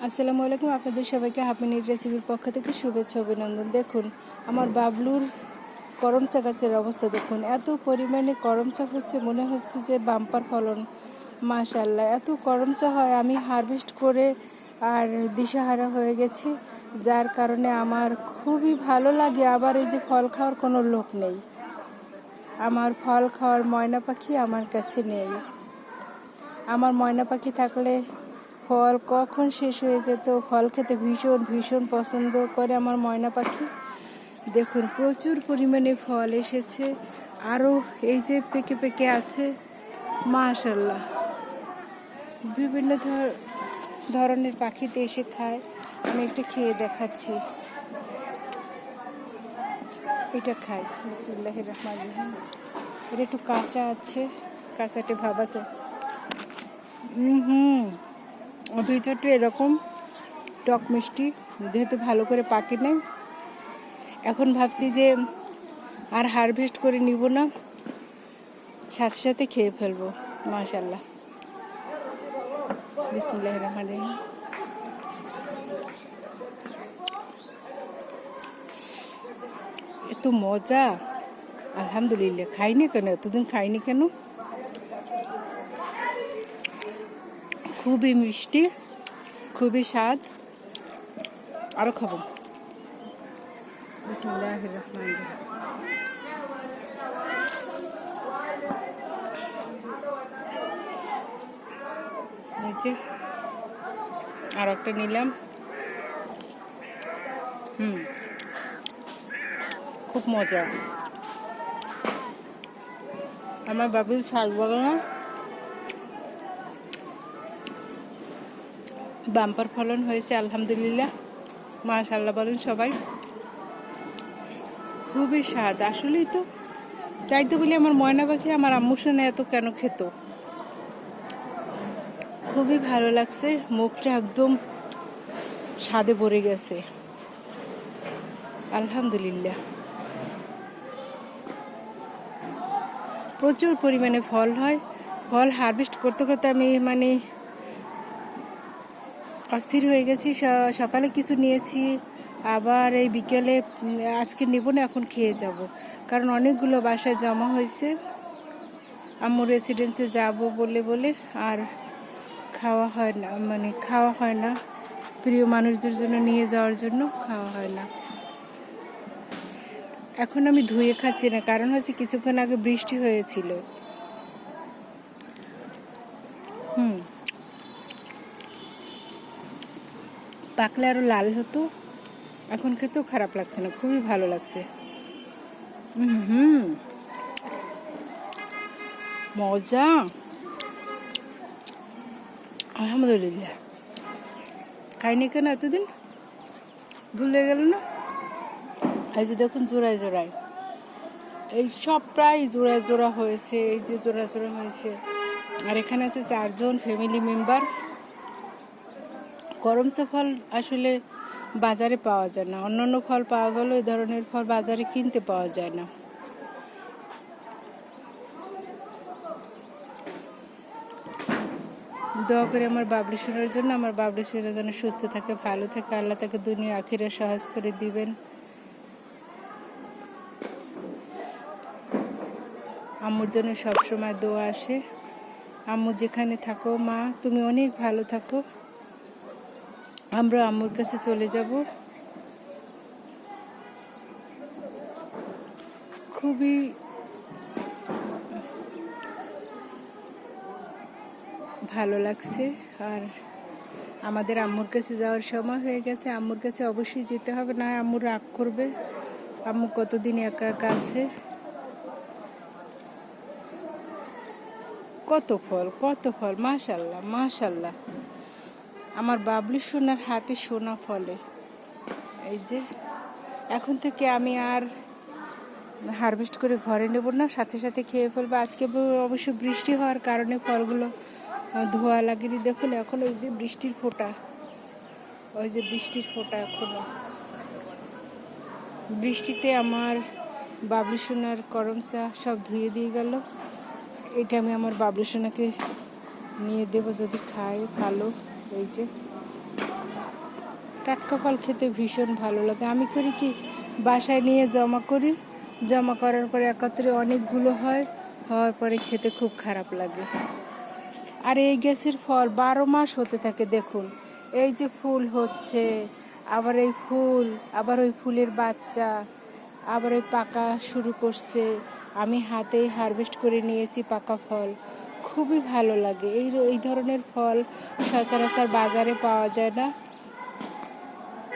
আসসালামু আলাইকুম, আপনাদের সবাইকে হ্যাপি নিউ রেসিপির পক্ষ থেকে শুভেচ্ছা অভিনন্দন। দেখুন আমার বাবলুর করমচা গাছের অবস্থা দেখুন, এত পরিমাণে করমচা হচ্ছে, মনে হচ্ছে যে বাম্পার ফলন। মাশাআল্লাহ, এত করমচা হয়, আমি হারভেস্ট করে আর দিশাহারা হয়ে গেছি, যার কারণে আমার খুবই ভালো লাগে। আবার এই যে ফল খাওয়ার কোনো লোক নেই, আমার ফল খাওয়ার ময়না পাখি আমার কাছে নেই। আমার ময়না পাখি থাকলে ফল কখন শেষ হয়ে যেত। ফল খেতে ভীষণ ভীষণ পছন্দ করে আমার ময়না পাখি। দেখুন প্রচুর পরিমাণে ফল এসেছে, আরও এই যে পেকে পেকে আছে। মাশাআল্লাহ, বিভিন্ন ধরনের পাখিতে এসে খায়। আমি একটু খেয়ে দেখাচ্ছি, এটা খাই। বিসমিল্লাহির রহমানির রহিম। এটা একটু কাঁচা আছে, কাঁচাটে ভাব আছে। ভিতরটা এরকম টক মিষ্টি, যেহেতু ভালো করে পাকে নাই। এখন ভাবছি যে আর হারভেস্ট করে নিব না, সাথে সাথে খেয়ে ফেলবো। মাশাআল্লাহ, বিসমিল্লাহির রহমানির রহিম। এত মজা, আলহামদুলিল্লাহ। খাইনি কেন, এতদিন খাইনি কেন। খুবই মিষ্টি, খুবই স্বাদ, আরও খাবো। বিসমিল্লাহির রহমানির রহিম। নিচে আর একটা নিলাম। খুব মজা। আমার বাবুর শাক বাগানে বাম্পার ফলন হয়েছে, আলহামদুলিল্লাহ। মাশাআল্লাহ বলুন সবাই। খুবই স্বাদ, আসলেই তো তাই তো বলি আমার ময়না পাখি আমার আম্মুর সঙ্গে এত কেন খেত। খুবই ভালো লাগছে, মুখটা একদম স্বাদে ভরে গেছে, আলহামদুলিল্লাহ। প্রচুর পরিমাণে ফল হয়। ফল হারভেস্ট করতে করতে আমি অস্থির হয়ে গেছি। সকালে কিছু নিয়েছি, আবার এই বিকেলে আজকে নেব না, এখন খেয়ে যাব, কারণ অনেকগুলো বাসায় জমা হয়েছে। আম্মু রেসিডেন্সে যাব বলে বলে আর খাওয়া হয় না, প্রিয় মানুষদের জন্য নিয়ে যাওয়ার জন্য খাওয়া হয় না। এখন আমি ধুয়ে খাচ্ছি না, কারণ হচ্ছে কিছুক্ষণ আগে বৃষ্টি হয়েছিল। পাকলে আরো লাল হতো, এখন খেতেও খারাপ লাগছে না, খুবই ভালো লাগছে। মজা, আলহামদুলিল্লাহ। খাইনি কেন এতদিন, ভুলে গেল না। এই যে দেখুন জোড়ায় জোড়ায়, এই সব প্রায় জোড়ায় জোড়া হয়েছে, এই যে জোড়া জোড়া হয়েছে। আর এখানে আছে 4 জন ফ্যামিলি মেম্বার। করমচা ফল আসলে বাজারে পাওয়া যায় না, অন্যান্য ফল পাওয়া গেল, এই ধরনের ফল বাজারে কিনতে পাওয়া যায় না। দোয়া করে আমার বাবলু সোনার জন্য, আমার বাবলু সোনা যেন সুস্থ থাকে, ভালো থাকে, আল্লাহ তাকে দুনিয়া আখিরে সহজ করে দিবেন। আম্মুর জন্য সবসময় দোয়া আসে। আম্মু যেখানে থাকো, মা তুমি অনেক ভালো থাকো। আমরা আম্মুর কাছে চলে যাব। খুবই ভালো লাগছে। আর আমাদের আম্মুর কাছে যাওয়ার সময় হয়ে গেছে। আম্মুর কাছে অবশ্যই যেতে হবে, না আম্মু রাগ করবে। আম্মু কতদিন একা একা আছে। কত ফল, মাশাআল্লাহ মাশাআল্লাহ। আমার বাবলু সোনার হাতে সোনা ফলে। এই যে এখন থেকে আমি আর হারভেস্ট করে ঘরে নেব না, সাথে সাথে খেয়ে ফেলবো। আজকে অবশ্য বৃষ্টি হওয়ার কারণে ফলগুলো ধোয়া লাগেনি। দেখুন এখন ওই যে বৃষ্টির ফোঁটা, এখনো বৃষ্টিতে আমার বাবলু সোনার করমচা সব ধুয়ে দিয়ে গেল। এটা আমি আমার বাবলু সোনাকে নিয়ে দেবো, যদি খাই ভালো। এই যে টাটকা ফল খেতে ভীষণ ভালো লাগে। আমি করি কি, বাসায় নিয়ে জমা করি, জমা করার পরে একত্রে অনেকগুলো হওয়ার পরে খেতে খুব খারাপ লাগে। আর এই গাছের ফল 12 মাস হতে থাকে। দেখুন এই যে ফুল হচ্ছে, আবার এই ফুল, আবার ওই ফুলের বাচ্চা, আবার ওই পাকা শুরু করছে। আমি হাতেই হারভেস্ট করে নিয়েছি পাকা ফল, খুবই ভালো লাগে। এই ধরনের ফল সচরাচর বাজারে পাওয়া যায় না।